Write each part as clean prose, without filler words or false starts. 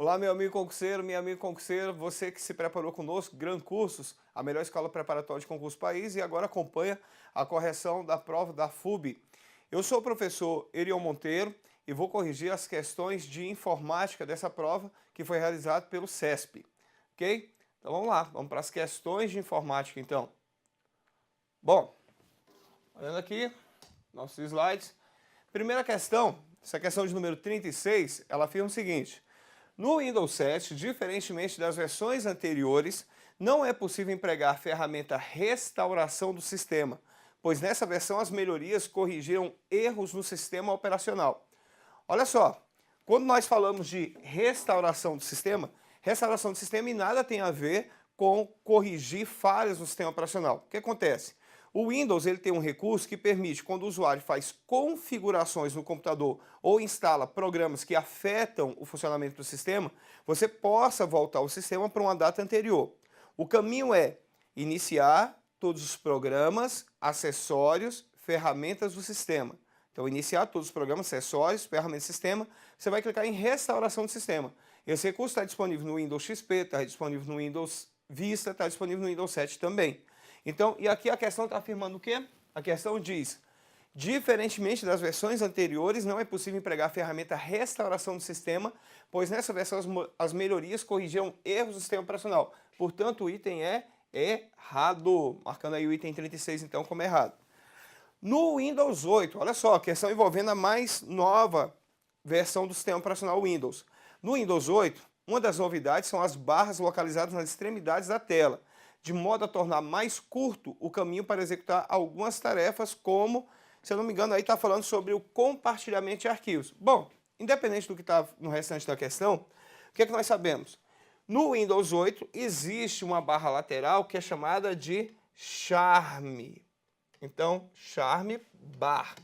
Olá, meu amigo concurseiro, minha amiga concurseira, você que se preparou conosco, Gran Cursos, a melhor escola preparatória de concurso do país e agora acompanha a correção da prova da FUB. Eu sou o professor Erion Monteiro e vou corrigir as questões de informática dessa prova que foi realizada pelo CESP, ok? Então vamos lá, vamos para as questões de informática então. Bom, olhando aqui, nossos slides. Primeira questão, essa questão de número 36, ela afirma o seguinte: no Windows 7, diferentemente das versões anteriores, não é possível empregar a ferramenta restauração do sistema, pois nessa versão as melhorias corrigiram erros no sistema operacional. Olha só, quando nós falamos de restauração do sistema em nada tem a ver com corrigir falhas no sistema operacional. O que acontece? O Windows ele tem um recurso que permite, quando o usuário faz configurações no computador ou instala programas que afetam o funcionamento do sistema, você possa voltar o sistema para uma data anterior. O caminho é iniciar todos os programas, acessórios, ferramentas do sistema. Então, iniciar todos os programas, acessórios, ferramentas do sistema, você vai clicar em restauração do sistema. Esse recurso está disponível no Windows XP, está disponível no Windows Vista, está disponível no Windows 7 também. Então, e aqui a questão está afirmando o quê? A questão diz: diferentemente das versões anteriores, não é possível empregar a ferramenta restauração do sistema, pois nessa versão as melhorias corrigiram erros do sistema operacional. Portanto, o item é errado. Marcando aí o item 36, então, como errado. No Windows 8, olha só, questão envolvendo a mais nova versão do sistema operacional Windows. No Windows 8, uma das novidades são as barras localizadas nas extremidades da tela, de modo a tornar mais curto o caminho para executar algumas tarefas, como, se eu não me engano, aí está falando sobre o compartilhamento de arquivos. Bom, independente do que está no restante da questão, o que é que nós sabemos? No Windows 8 existe uma barra lateral que é chamada de Charme. Então, Charme Bar,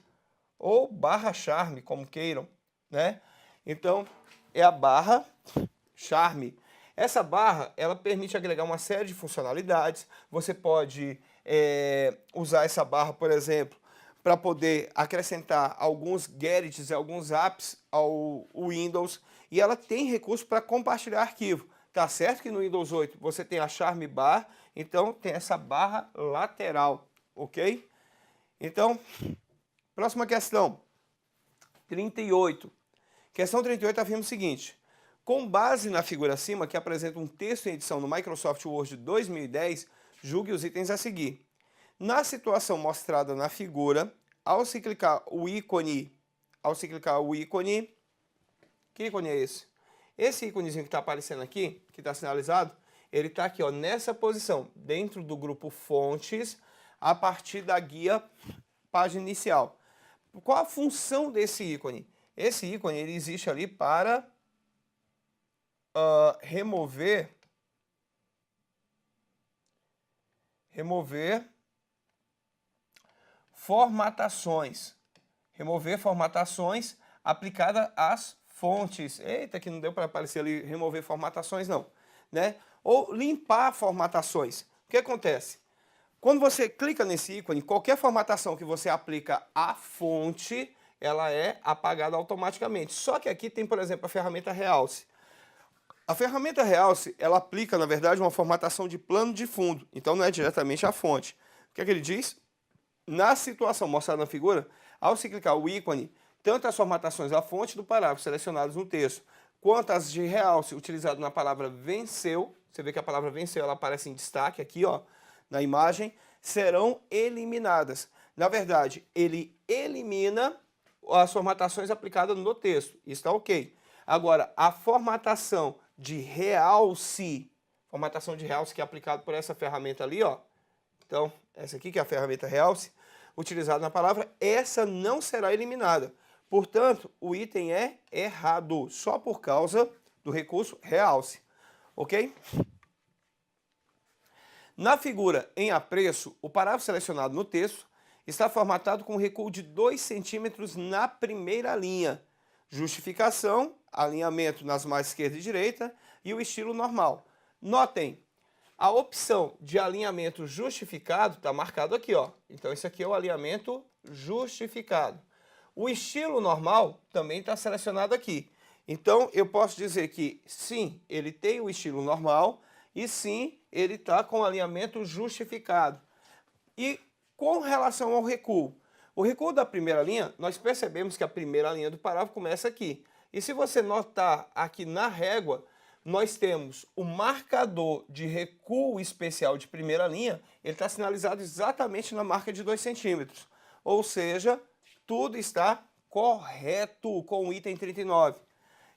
ou barra Charme, como queiram, né? Então, é a barra Charme. Essa barra, ela permite agregar uma série de funcionalidades. Você pode usar essa barra, por exemplo, para poder acrescentar alguns gadgets, alguns apps ao Windows. E ela tem recurso para compartilhar arquivo. Tá certo que no Windows 8 você tem a Charme Bar, então tem essa barra lateral, ok? Então, próxima questão, 38. Questão 38 afirma o seguinte: com base na figura acima, que apresenta um texto em edição no Microsoft Word 2010, julgue os itens a seguir. Na situação mostrada na figura, ao se clicar o ícone, que ícone é esse? Esse íconezinho que está aparecendo aqui, que está sinalizado, ele está aqui, ó, nessa posição, dentro do grupo Fontes, a partir da guia Página Inicial. Qual a função desse ícone? Esse ícone ele existe ali para remover formatações. Remover formatações aplicada às fontes. Eita, que não deu para aparecer ali remover formatações, não. Né? Ou limpar formatações. O que acontece? Quando você clica nesse ícone, qualquer formatação que você aplica à fonte, ela é apagada automaticamente. Só que aqui tem, por exemplo, a ferramenta Realce. A ferramenta Realce, ela aplica, na verdade, uma formatação de plano de fundo. Então não é diretamente a fonte. O que é que ele diz? Na situação mostrada na figura, ao se clicar o ícone, tanto as formatações à fonte do parágrafo selecionadas no texto, quanto as de Realce utilizado na palavra venceu, você vê que a palavra venceu ela aparece em destaque aqui, ó, na imagem, serão eliminadas. Na verdade, ele elimina as formatações aplicadas no texto. Isso está ok. Agora, a formatação de realce que é aplicada por essa ferramenta ali, ó. Então, essa aqui que é a ferramenta realce, utilizada na palavra, essa não será eliminada. Portanto, o item é errado, só por causa do recurso realce. Ok? Na figura em apreço, o parágrafo selecionado no texto está formatado com um recuo de 2 centímetros na primeira linha. Justificação, alinhamento nas margens esquerda e direita e o estilo normal. Notem, a opção de alinhamento justificado está marcado aqui, ó. Então, esse aqui é o alinhamento justificado. O estilo normal também está selecionado aqui. Então, eu posso dizer que, sim, ele tem o estilo normal e, sim, ele está com alinhamento justificado. E com relação ao recuo, o recuo da primeira linha, nós percebemos que a primeira linha do parágrafo começa aqui. E se você notar aqui na régua, nós temos o marcador de recuo especial de primeira linha, ele está sinalizado exatamente na marca de 2 centímetros. Ou seja, tudo está correto com o item 39.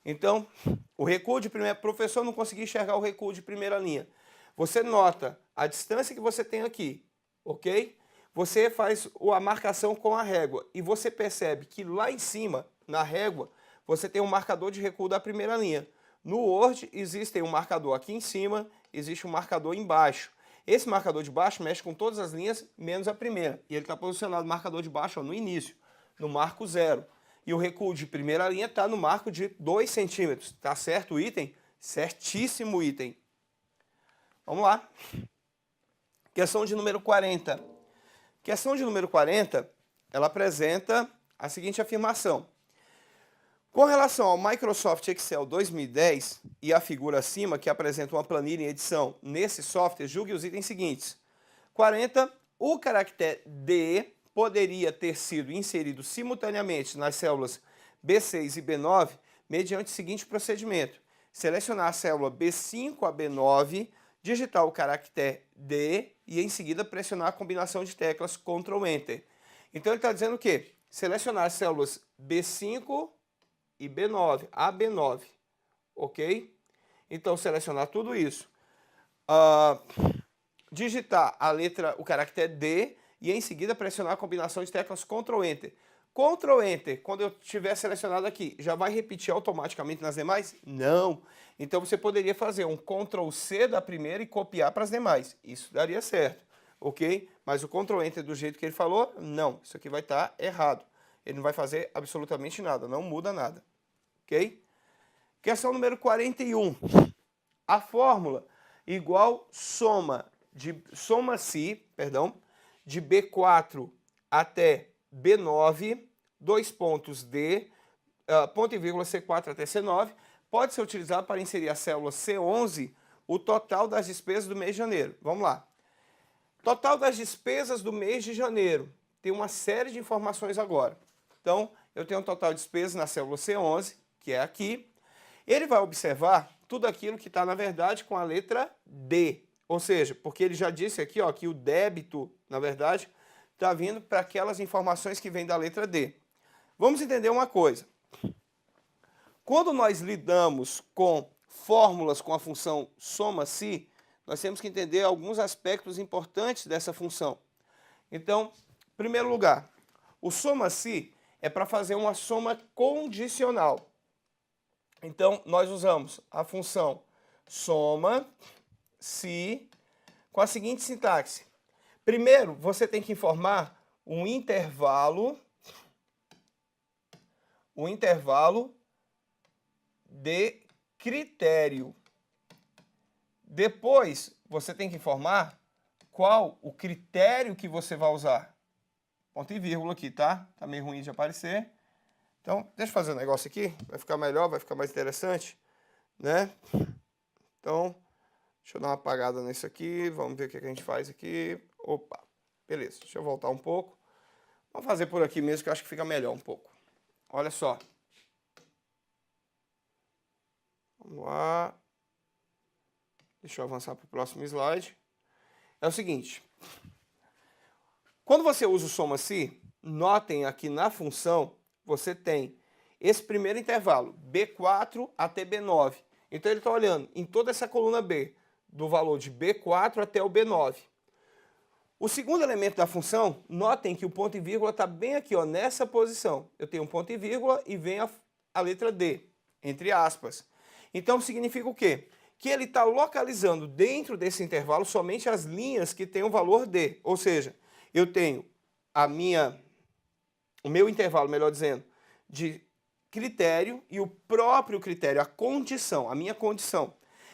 Então, o recuo de primeira... Professor, não consegui enxergar o recuo de primeira linha. Você nota a distância que você tem aqui, ok? Você faz a marcação com a régua e você percebe que lá em cima, na régua, você tem um marcador de recuo da primeira linha. No Word, existe um marcador aqui em cima, existe um marcador embaixo. Esse marcador de baixo mexe com todas as linhas, menos a primeira. E ele está posicionado no marcador de baixo, ó, no início, no marco 0. E o recuo de primeira linha está no marco de 2 centímetros. Tá certo o item? Certíssimo o item. Vamos lá. Questão de número 40. Questão de número 40, ela apresenta a seguinte afirmação. Com relação ao Microsoft Excel 2010 e a figura acima, que apresenta uma planilha em edição nesse software, julgue os itens seguintes. 40. O caractere D poderia ter sido inserido simultaneamente nas células B6 e B9 mediante o seguinte procedimento. Selecionar a célula B5 a B9, digitar o caractere D e em seguida pressionar a combinação de teclas Ctrl Enter. Então ele está dizendo o quê? Selecionar as células B5 e B9, A, B9, ok? Então, selecionar tudo isso. Digitar o caractere D e em seguida pressionar a combinação de teclas Ctrl Enter. Ctrl Enter, quando eu tiver selecionado aqui, já vai repetir automaticamente nas demais? Não. Então, você poderia fazer um Ctrl C da primeira e copiar para as demais. Isso daria certo, ok? Mas o Ctrl Enter do jeito que ele falou, não. Isso aqui vai estar errado. Ele não vai fazer absolutamente nada, não muda nada. Ok? Questão número 41. A fórmula igual soma-se, de B4 até B9, dois pontos D, ponto e vírgula C4 até C9, pode ser utilizado para inserir a célula C11, o total das despesas do mês de janeiro. Vamos lá. Total das despesas do mês de janeiro. Tem uma série de informações agora. Então, eu tenho um total de despesas na célula C11, que é aqui. Ele vai observar tudo aquilo que está, na verdade, com a letra D. Ou seja, porque ele já disse aqui, ó, que o débito, na verdade, está vindo para aquelas informações que vêm da letra D. Vamos entender uma coisa. Quando nós lidamos com fórmulas com a função soma-se, nós temos que entender alguns aspectos importantes dessa função. Então, em primeiro lugar, o soma-se é para fazer uma soma condicional. Então, nós usamos a função soma-se com a seguinte sintaxe. Primeiro, você tem que informar um intervalo de critério. Depois, você tem que informar qual o critério que você vai usar. Ponto e vírgula aqui, tá? Tá meio ruim de aparecer. Então, deixa eu fazer um negócio aqui. Vai ficar melhor, vai ficar mais interessante, né? Então, deixa eu dar uma apagada nisso aqui. Vamos ver o que a gente faz aqui. Opa, beleza. Deixa eu voltar um pouco. Vamos fazer por aqui mesmo, que eu acho que fica melhor um pouco. Olha só. Vamos lá. Deixa eu avançar para o próximo slide. É o seguinte. Quando você usa o soma-se, notem aqui na função, você tem esse primeiro intervalo, B4 até B9. Então ele está olhando em toda essa coluna B, do valor de B4 até o B9. O segundo elemento da função, notem que o ponto e vírgula está bem aqui, ó, nessa posição. Eu tenho um ponto e vírgula e vem a letra D, entre aspas. Então significa o quê? Que ele está localizando dentro desse intervalo somente as linhas que têm o valor D. Ou seja, eu tenho o meu intervalo, melhor dizendo, de critério e o próprio critério, a condição, a minha condição.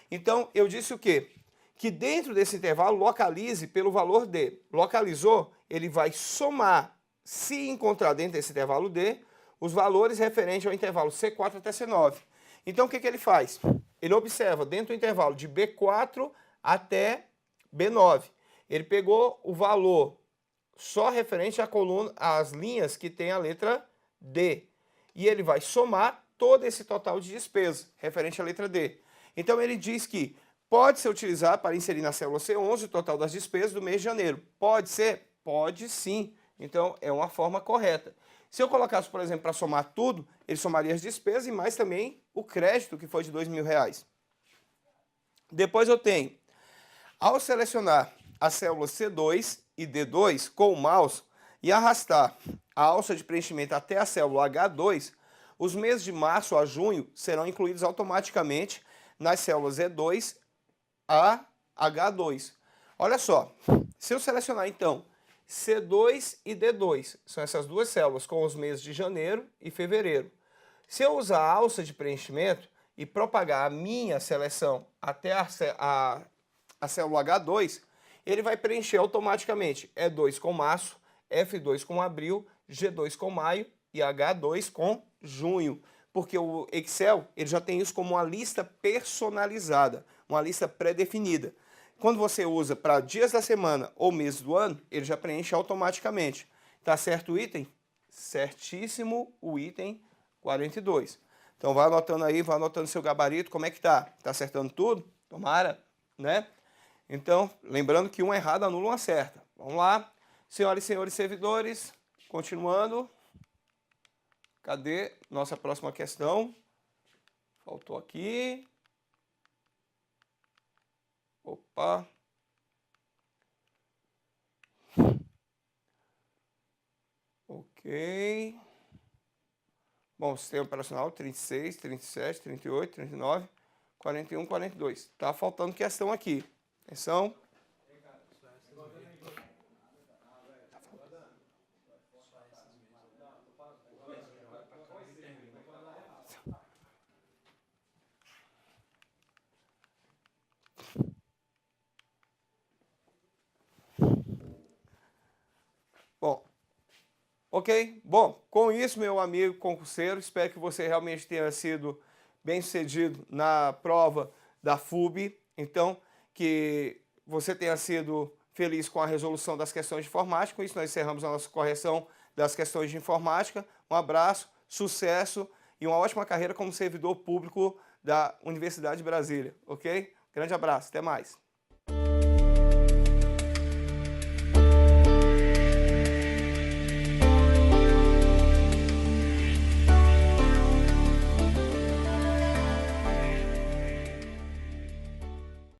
Então, eu disse o quê? Que dentro desse intervalo localize pelo valor D. Localizou, ele vai somar, se encontrar dentro desse intervalo D, os valores referentes ao intervalo C4 até C9. Então, o que ele faz? Ele observa dentro do intervalo de B4 até B9. Ele pegou o valor só referente à coluna, às linhas que tem a letra D. E ele vai somar todo esse total de despesa referente à letra D. Então, ele diz que pode ser utilizado para inserir na célula C11 o total das despesas do mês de janeiro. Pode ser? Pode sim. Então, é uma forma correta. Se eu colocasse, por exemplo, para somar tudo, ele somaria as despesas e mais também o crédito, que foi de R$2.000. Depois eu tenho, ao selecionar a célula C2 e D2 com o mouse e arrastar a alça de preenchimento até a célula H2, os meses de março a junho serão incluídos automaticamente nas células E2 a H2. Olha só, se eu selecionar então C2 e D2, são essas duas células com os meses de janeiro e fevereiro. Se eu usar a alça de preenchimento e propagar a minha seleção até a célula H2, ele vai preencher automaticamente E2 com março, F2 com abril, G2 com maio e H2 com junho. Porque o Excel ele já tem isso como uma lista personalizada, uma lista pré-definida. Quando você usa para dias da semana ou meses do ano, ele já preenche automaticamente. Tá certo o item? Certíssimo o item 42. Então vai anotando aí, vai anotando seu gabarito, como é que tá? Tá acertando tudo? Tomara, né? Então, lembrando que um errado anula uma certa. Vamos lá, senhoras e senhores servidores, continuando. Cadê nossa próxima questão? Faltou aqui. Opa. Ok. Bom, sistema operacional 36, 37, 38, 39, 41, 42. Tá faltando questão aqui. Atenção. Bom, ok? Bom, com isso, meu amigo concurseiro, espero que você realmente tenha sido bem sucedido na prova da FUB. Então, que você tenha sido feliz com a resolução das questões de informática. Com isso, nós encerramos a nossa correção das questões de informática. Um abraço, sucesso e uma ótima carreira como servidor público da Universidade de Brasília, ok? Grande abraço, até mais.